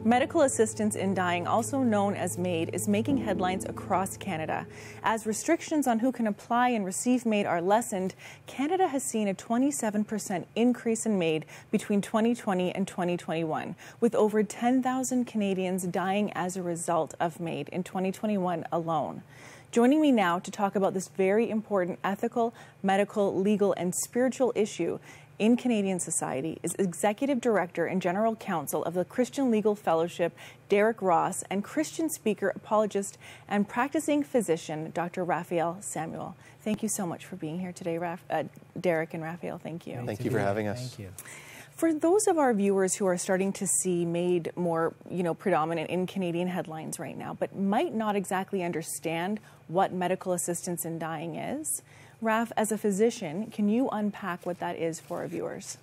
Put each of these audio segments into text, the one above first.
Medical assistance in dying, also known as MAID, is making headlines across Canada. As restrictions on who can apply and receive MAID are lessened, Canada has seen a 27% increase in MAID between 2020 and 2021, with over 10,000 Canadians dying as a result of MAID in 2021 alone. Joining me now to talk about this very important ethical, medical, legal, and spiritual issue in Canadian society is Executive Director and General Counsel of the Christian Legal Fellowship, Derek Ross, and Christian speaker, apologist, and practicing physician, Dr. Raphael Samuel. Thank you so much for being here today, Derek and Raphael. Thank you. Thank you for having us. Thank you. For those of our viewers who are starting to see MAID more, predominant in Canadian headlines right now, but might not exactly understand what medical assistance in dying is, Raph, as a physician, can you unpack what that is for our viewers?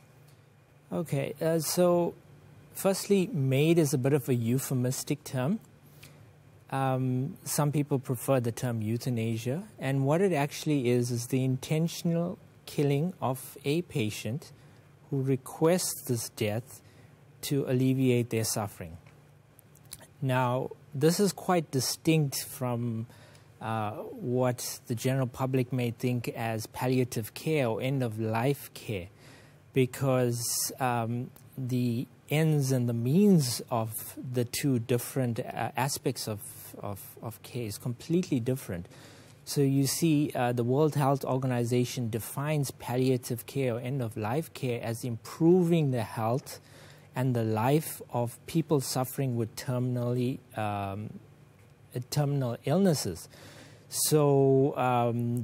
Okay, so firstly, MAID is a bit of a euphemistic term. Some people prefer the term euthanasia, and what it actually is the intentional killing of a patient who requests this death to alleviate their suffering. Now, this is quite distinct from what the general public may think as palliative care or end-of-life care, because the ends and the means of the two different aspects of care is completely different. So you see, the World Health Organization defines palliative care or end-of-life care as improving the health and the life of people suffering with terminal illnesses. So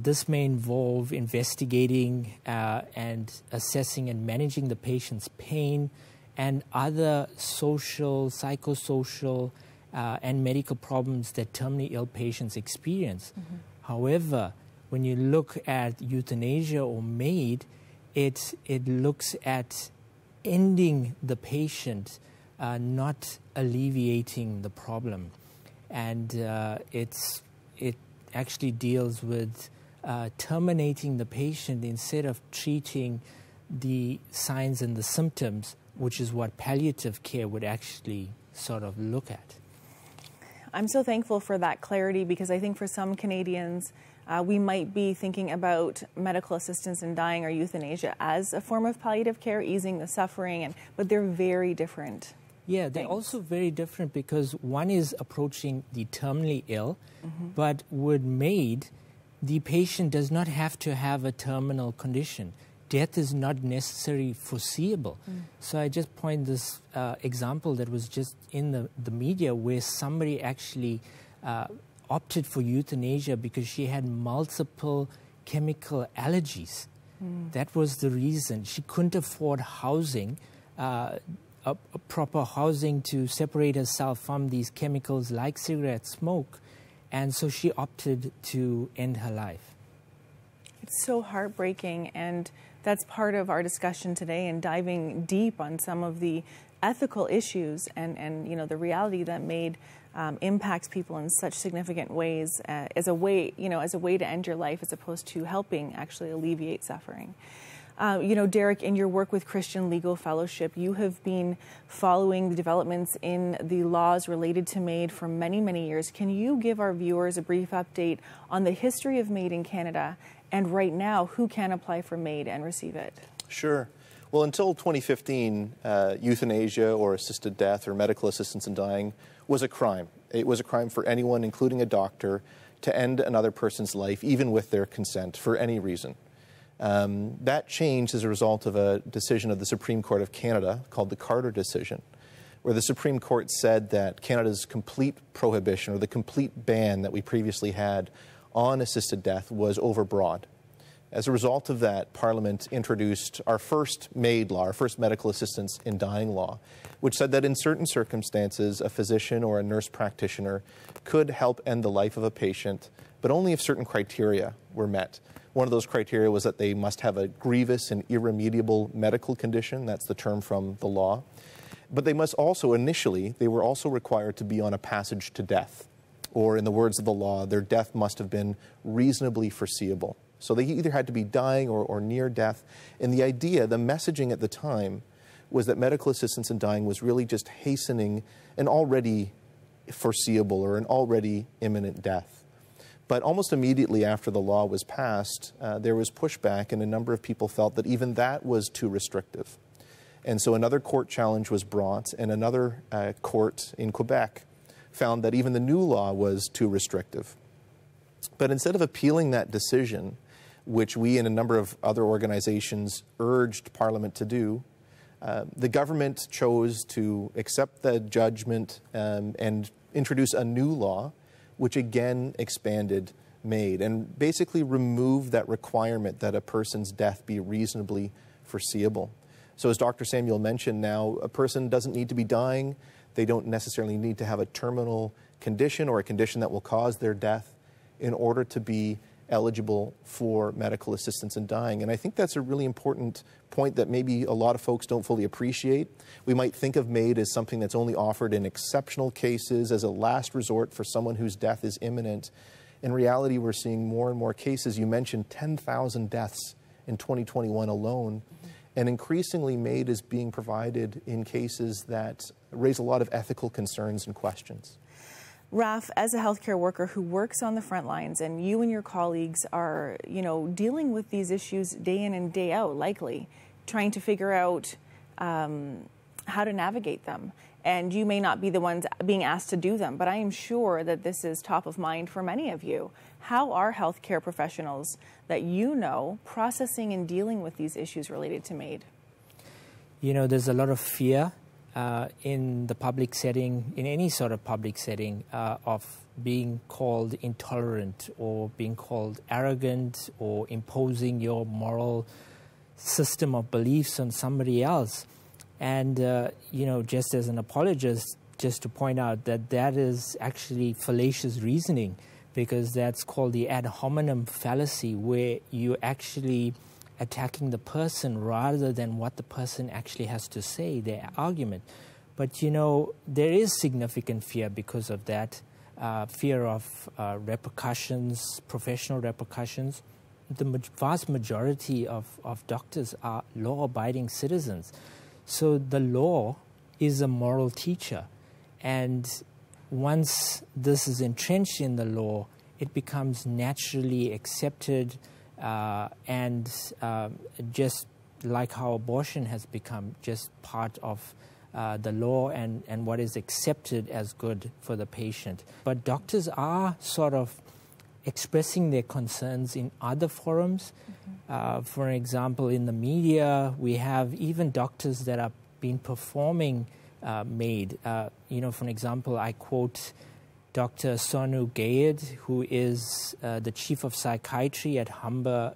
this may involve investigating and assessing and managing the patient's pain and other social, psychosocial, and medical problems that terminally ill patients experience. Mm-hmm. However, when you look at euthanasia or MAID, it looks at ending the patient, not alleviating the problem. And it actually deals with terminating the patient instead of treating the signs and the symptoms, which is what palliative care would actually sort of look at. I'm so thankful for that clarity, because I think for some Canadians, we might be thinking about medical assistance in dying or euthanasia as a form of palliative care, easing the suffering, but they're very different. Yeah, they're also very different, because one is approaching the terminally ill, but with MAID, the patient does not have to have a terminal condition. Death is not necessarily foreseeable. So I just point this example that was just in the media, where somebody actually opted for euthanasia because she had multiple chemical allergies. That was the reason. She couldn't afford housing, a proper housing to separate herself from these chemicals like cigarette smoke, and so she opted to end her life. It's so heartbreaking, and that's part of our discussion today, and diving deep on some of the ethical issues and the reality that MAID impacts people in such significant ways as a way to end your life, as opposed to helping actually alleviate suffering. Derek, in your work with Christian Legal Fellowship, you have been following the developments in the laws related to MAID for many, many years. Can you give our viewers a brief update on the history of MAID in Canada, and right now, who can apply for MAID and receive it? Sure. Well, until 2015, euthanasia or assisted death or medical assistance in dying was a crime. It was a crime for anyone, including a doctor, to end another person's life, even with their consent, for any reason. That changed as a result of a decision of the Supreme Court of Canada called the Carter decision, where the Supreme Court said that Canada's complete prohibition, or the complete ban that we previously had on assisted death, was overbroad. As a result of that, Parliament introduced our first MAID law, our first medical assistance in dying law, which said that in certain circumstances, a physician or a nurse practitioner could help end the life of a patient, but only if certain criteria were met. One of those criteria was that they must have a grievous and irremediable medical condition. That's the term from the law. But they must also, initially, they were also required to be on a passage to death. Or in the words of the law, their death must have been reasonably foreseeable. So they either had to be dying or near death. And the idea, the messaging at the time, was that medical assistance in dying was really just hastening an already foreseeable or an already imminent death. But almost immediately after the law was passed, there was pushback, and a number of people felt that even that was too restrictive. And so another court challenge was brought, and another court in Quebec found that even the new law was too restrictive. But instead of appealing that decision, which we and a number of other organizations urged Parliament to do, the government chose to accept the judgment and introduce a new law, which again expanded MAID and basically removed that requirement that a person's death be reasonably foreseeable. So as Dr. Samuel mentioned, now a person doesn't need to be dying. They don't necessarily need to have a terminal condition or a condition that will cause their death in order to be eligible for medical assistance in dying. And I think that's a really important point that maybe a lot of folks don't fully appreciate. We might think of MAID as something that's only offered in exceptional cases, as a last resort for someone whose death is imminent. In reality, we're seeing more and more cases. You mentioned 10,000 deaths in 2021 alone. And increasingly, MAID is being provided in cases that raise a lot of ethical concerns and questions. Raph, as a healthcare worker who works on the front lines, and you and your colleagues are, dealing with these issues day in and day out, likely, trying to figure out how to navigate them. And you may not be the ones being asked to do them, but I am sure that this is top of mind for many of you. How are healthcare professionals that you know processing and dealing with these issues related to MAID? There's a lot of fear in the public setting, in any sort of public setting, of being called intolerant or being called arrogant or imposing your moral system of beliefs on somebody else. And, just as an apologist, just to point out that that is actually fallacious reasoning, because that's called the ad hominem fallacy, where you're actually attacking the person rather than what the person actually has to say, their argument. But, there is significant fear because of that, fear of repercussions, professional repercussions. The vast majority of doctors are law-abiding citizens. So the law is a moral teacher. And once this is entrenched in the law, it becomes naturally accepted, and just like how abortion has become just part of the law and what is accepted as good for the patient. But doctors are sort of expressing their concerns in other forums. For example, in the media, we have even doctors that have been performing MAID. For example, I quote Dr. Sonu Gayed, who is the chief of psychiatry at Humber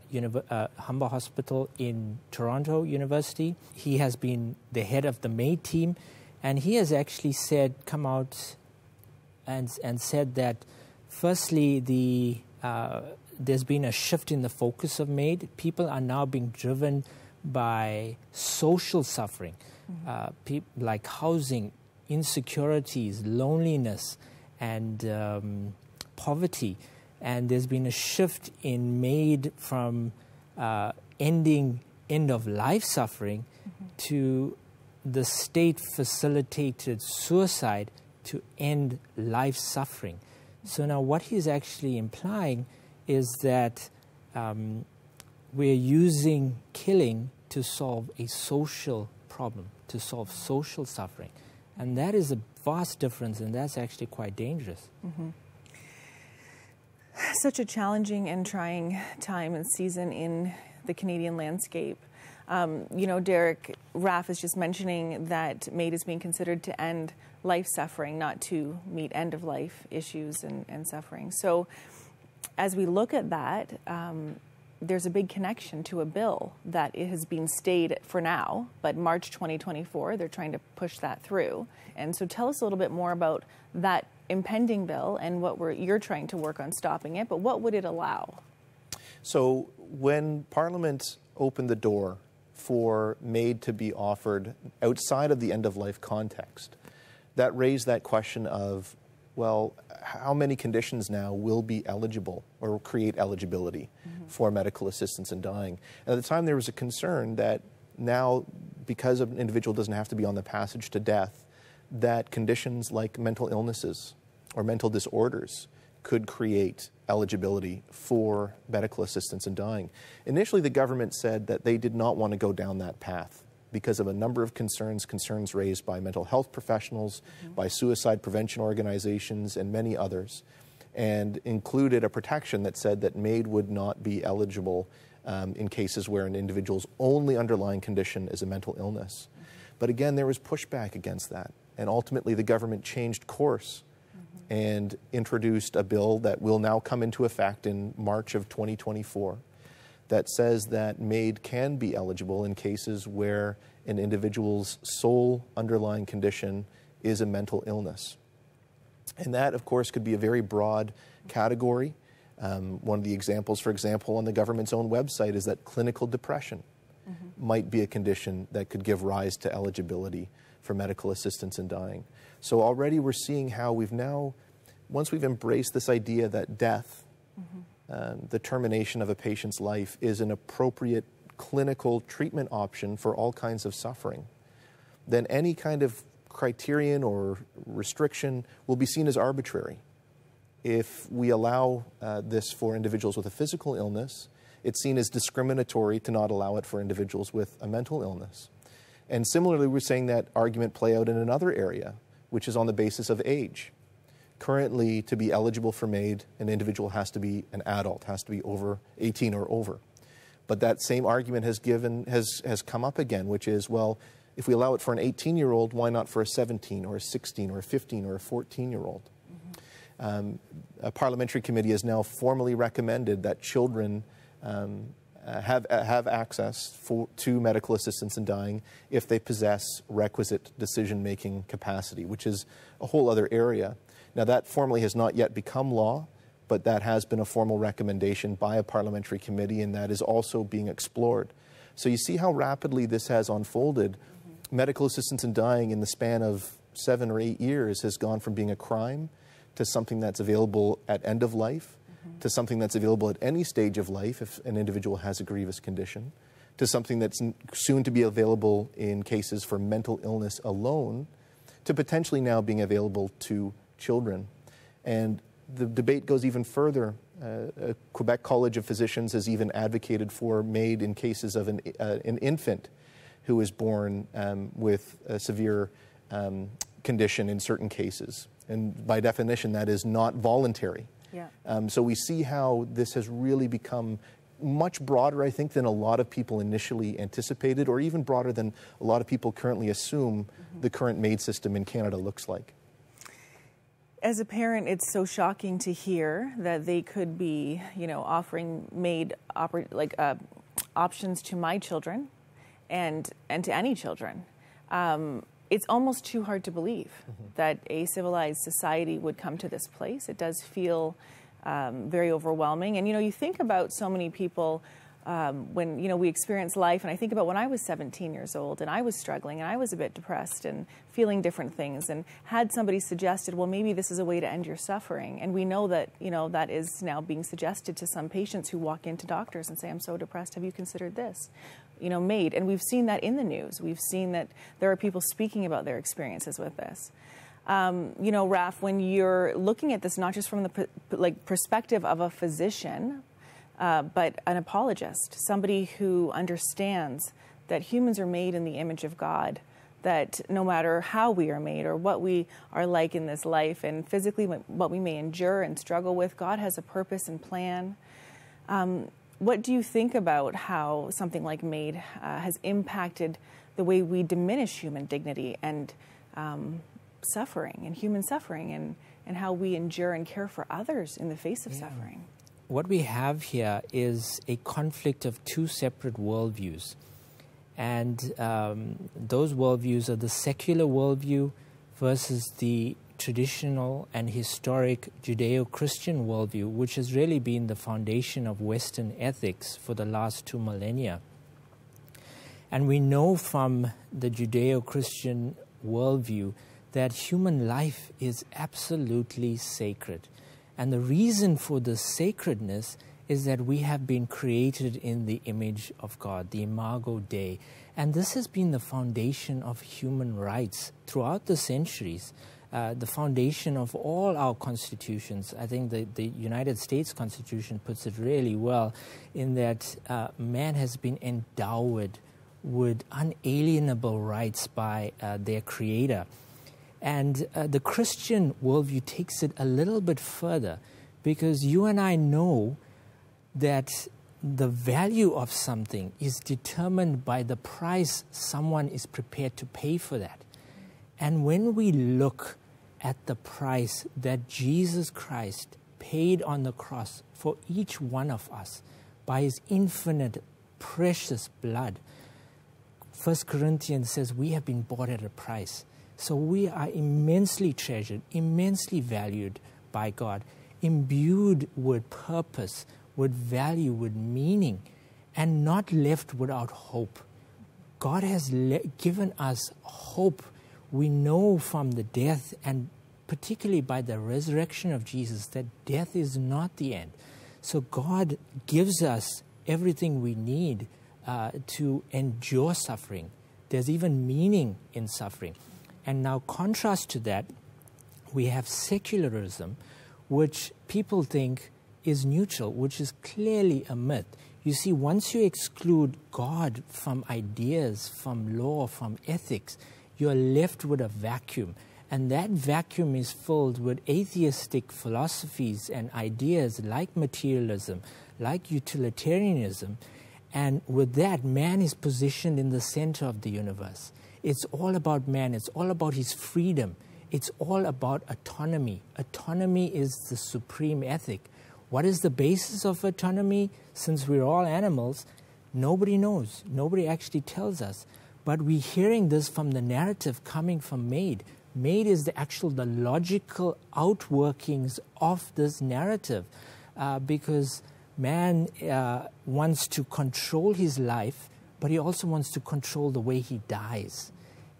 Hospital in Toronto University. He has been the head of the MAID team, and he has actually come out and said that, firstly, there's been a shift in the focus of MAID. People are now being driven by social suffering, like housing, insecurities, loneliness, and poverty. And there's been a shift in MAID from ending end-of-life suffering to the state-facilitated suicide to end life suffering. So now what he's actually implying is that we're using killing to solve a social problem, to solve social suffering. And that is a vast difference, and that's actually quite dangerous. Such a challenging and trying time and season in the Canadian landscape. Derek, Raph is just mentioning that MAID is being considered to end life suffering, not to meet end-of-life issues and suffering. So as we look at that, there's a big connection to a bill that it has been stayed for now, but March 2024, they're trying to push that through. And so tell us a little bit more about that impending bill and what you're trying to work on stopping it, but what would it allow? So when Parliament opened the door for MAID to be offered outside of the end-of-life context, that raised that question of, well, how many conditions now will be eligible or create eligibility for medical assistance in dying? And at the time, there was a concern that now because an individual doesn't have to be on the passage to death, that conditions like mental illnesses or mental disorders could create eligibility for medical assistance in dying. Initially, the government said that they did not want to go down that path because of a number of concerns raised by mental health professionals, by suicide prevention organizations, and many others, and included a protection that said that MAID would not be eligible in cases where an individual's only underlying condition is a mental illness. But again, there was pushback against that, and ultimately the government changed course and introduced a bill that will now come into effect in March of 2024 that says that MAID can be eligible in cases where an individual's sole underlying condition is a mental illness. And that, of course, could be a very broad category. One of the examples, for example, on the government's own website is that clinical depression might be a condition that could give rise to eligibility for medical assistance in dying. So already we're seeing how we've now, once we've embraced this idea that death, the termination of a patient's life, is an appropriate clinical treatment option for all kinds of suffering, then any kind of criterion or restriction will be seen as arbitrary. If we allow this for individuals with a physical illness, it's seen as discriminatory to not allow it for individuals with a mental illness. And similarly, we're seeing that argument play out in another area, which is on the basis of age. Currently, to be eligible for MAID, an individual has to be an adult, has to be over 18 or over. But that same argument has come up again, which is, well, if we allow it for an 18-year-old, why not for a 17 or a 16 or a 15 or a 14-year-old? A parliamentary committee has now formally recommended that children have access to medical assistance in dying if they possess requisite decision-making capacity, which is a whole other area. Now, that formally has not yet become law, but that has been a formal recommendation by a parliamentary committee, and that is also being explored. So you see how rapidly this has unfolded. Medical assistance in dying in the span of 7 or 8 years has gone from being a crime to something that's available at end of life, to something that's available at any stage of life if an individual has a grievous condition, to something that's soon to be available in cases for mental illness alone, to potentially now being available to children. And the debate goes even further. Quebec College of Physicians has even advocated for MAID in cases of an infant who is born with a severe condition in certain cases. And by definition, that is not voluntary. Yeah. So we see how this has really become much broader, I think, than a lot of people initially anticipated, or even broader than a lot of people currently assume the current MAID system in Canada looks like. As a parent, it's so shocking to hear that they could be, offering MAID options to my children and to any children. It's almost too hard to believe that a civilized society would come to this place. It does feel very overwhelming. And, you think about so many people when, we experience life. And I think about when I was 17 years old and I was struggling and I was a bit depressed and feeling different things, and had somebody suggested, well, maybe this is a way to end your suffering. And we know that, that is now being suggested to some patients who walk into doctors and say, I'm so depressed. Have you considered this? MAID. And we've seen that in the news. We've seen that there are people speaking about their experiences with this. Raph, when you're looking at this, not just from the perspective of a physician, but an apologist, somebody who understands that humans are made in the image of God, that no matter how we are made or what we are like in this life, and physically what we may endure and struggle with, God has a purpose and plan. What do you think about how something like MAID has impacted the way we diminish human dignity and suffering and human suffering, and how we endure and care for others in the face of suffering? What we have here is a conflict of two separate worldviews. And those worldviews are the secular worldview versus the traditional and historic Judeo-Christian worldview, which has really been the foundation of Western ethics for the last 2 millennia. And we know from the Judeo-Christian worldview that human life is absolutely sacred. And the reason for this sacredness is that we have been created in the image of God, the Imago Dei. And this has been the foundation of human rights throughout the centuries, the foundation of all our constitutions. I think the United States Constitution puts it really well in that man has been endowed with unalienable rights by their Creator. And the Christian worldview takes it a little bit further, because you and I know that the value of something is determined by the price someone is prepared to pay for that. And when we look at the price that Jesus Christ paid on the cross for each one of us by his infinite, precious blood, 1 Corinthians says we have been bought at a price. So we are immensely treasured, immensely valued by God, imbued with purpose, with value, with meaning, and not left without hope. God has given us hope. We know from the death, and particularly by the resurrection of Jesus, that death is not the end. So God gives us everything we need to endure suffering. There's even meaning in suffering. And now, contrast to that, we have secularism, which people think is neutral, which is clearly a myth. You see, once you exclude God from ideas, from law, from ethics, you're left with a vacuum. And that vacuum is filled with atheistic philosophies and ideas like materialism, like utilitarianism. And with that, man is positioned in the center of the universe. It's all about man. It's all about his freedom. It's all about autonomy. Autonomy is the supreme ethic. What is the basis of autonomy? Since we're all animals, nobody knows. Nobody actually tells us. But we're hearing this from the narrative coming from MAID. MAID is the logical outworkings of this narrative, because man wants to control his life, but he also wants to control the way he dies.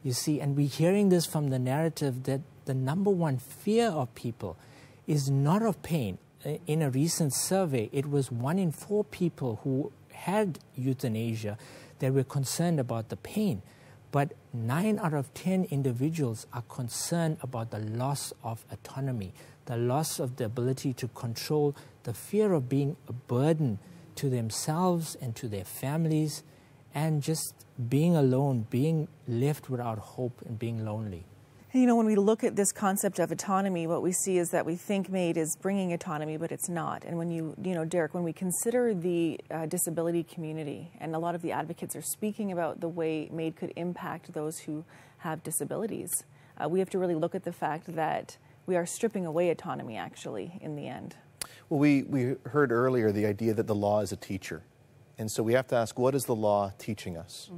You see, and we're hearing this from the narrative that the number one fear of people is not of pain. In a recent survey, it was 1 in 4 people who had euthanasia that were concerned about the pain. But 9 out of 10 individuals are concerned about the loss of autonomy, the loss of the ability to control, the fear of being a burden to themselves and to their families, and just being alone, being left without hope and being lonely. You know, when we look at this concept of autonomy, what we see is that we think MAID is bringing autonomy, but it's not. And when you know, Derek, when we consider the disability community, and a lot of the advocates are speaking about the way MAID could impact those who have disabilities, we have to really look at the fact that we are stripping away autonomy, actually, in the end. Well, we heard earlier the idea that the law is a teacher. And so we have to ask, what is the law teaching us?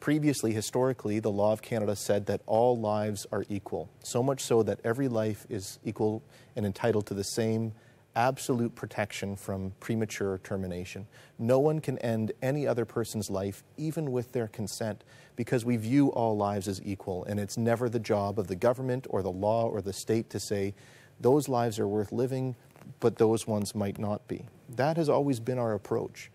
Previously, historically, the law of Canada said that all lives are equal, so much so that every life is equal and entitled to the same absolute protection from premature termination. No one can end any other person's life, even with their consent, because we view all lives as equal, and it's never the job of the government or the law or the state to say, those lives are worth living, but those ones might not be. That has always been our approach.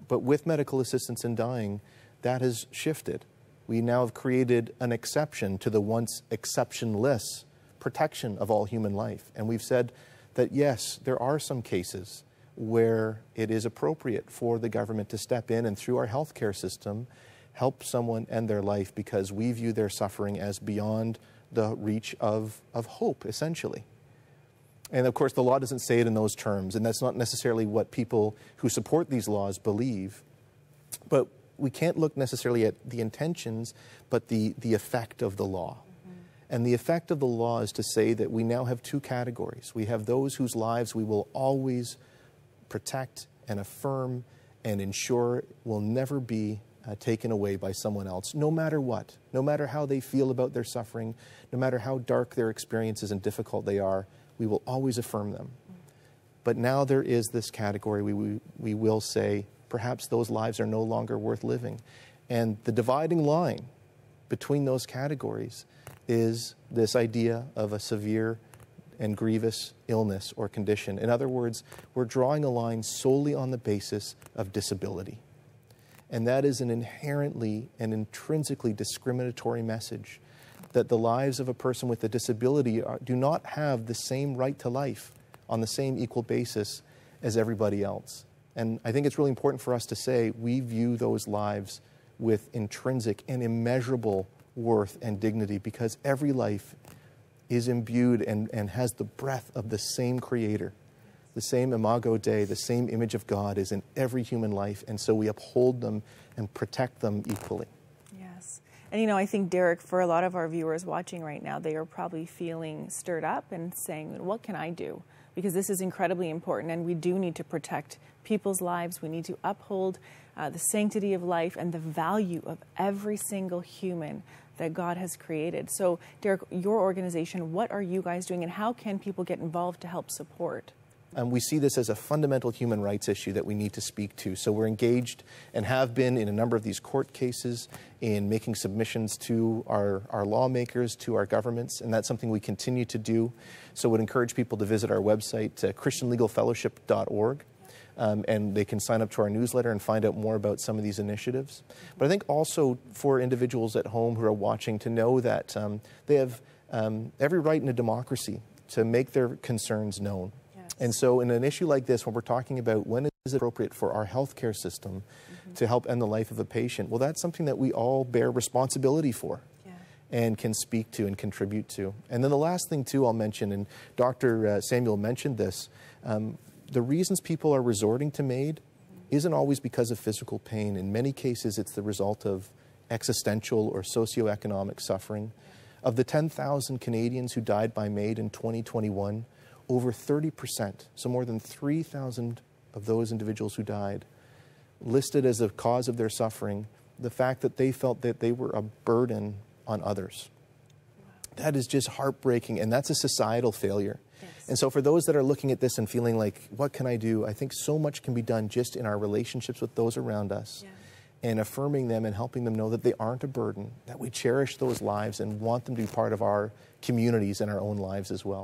But with medical assistance in dying, that has shifted. We now have created an exception to the once exceptionless protection of all human life. And we've said that, yes, there are some cases where it is appropriate for the government to step in and through our healthcare system help someone end their life because we view their suffering as beyond the reach of hope, essentially. And of course, the law doesn't say it in those terms, and that's not necessarily what people who support these laws believe. But we can't look necessarily at the intentions, but the effect of the law. And the effect of the law is to say that we now have 2 categories. We have those whose lives we will always protect and affirm and ensure will never be taken away by someone else, no matter what, no matter how they feel about their suffering, no matter how dark their experiences and difficult they are, we will always affirm them. But now there is this category we will say, perhaps those lives are no longer worth living. And the dividing line between those categories is this idea of a severe and grievous illness or condition. In other words, we're drawing a line solely on the basis of disability. And that is an inherently and intrinsically discriminatory message, that the lives of a person with a disability do not have the same right to life on the same equal basis as everybody else. And I think it's really important for us to say we view those lives with intrinsic and immeasurable worth and dignity, because every life is imbued and has the breath of the same Creator. The same imago Dei, the same image of God is in every human life, and so we uphold them and protect them equally. Yes. And you know, I think, Derek, for a lot of our viewers watching right now, they are probably feeling stirred up and saying, what can I do? Because this is incredibly important, and we do need to protect people's lives. We need to uphold the sanctity of life and the value of every single human that God has created. So, Derek, your organization, what are you guys doing, and how can people get involved to help support? We see this as a fundamental human rights issue that we need to speak to. So we're engaged and have been in a number of these court cases, in making submissions to our lawmakers, to our governments, and that's something we continue to do. So I would encourage people to visit our website, christianlegalfellowship.org, and they can sign up to our newsletter and find out more about some of these initiatives. But I think also for individuals at home who are watching to know that they have every right in a democracy to make their concerns known. And so in an issue like this, when we're talking about when is it appropriate for our healthcare system to help end the life of a patient, well, that's something that we all bear responsibility for and can speak to and contribute to. And then the last thing, too, I'll mention, and Dr. Samuel mentioned this, the reasons people are resorting to MAID isn't always because of physical pain. In many cases, it's the result of existential or socioeconomic suffering. Of the 10,000 Canadians who died by MAID in 2021, over 30%, so more than 3,000 of those individuals who died, listed as a cause of their suffering the fact that they felt that they were a burden on others. Wow. That is just heartbreaking, and that's a societal failure. Yes. And so for those that are looking at this and feeling like, what can I do? I think so much can be done just in our relationships with those around us, and affirming them and helping them know that they aren't a burden, that we cherish those lives and want them to be part of our communities and our own lives as well.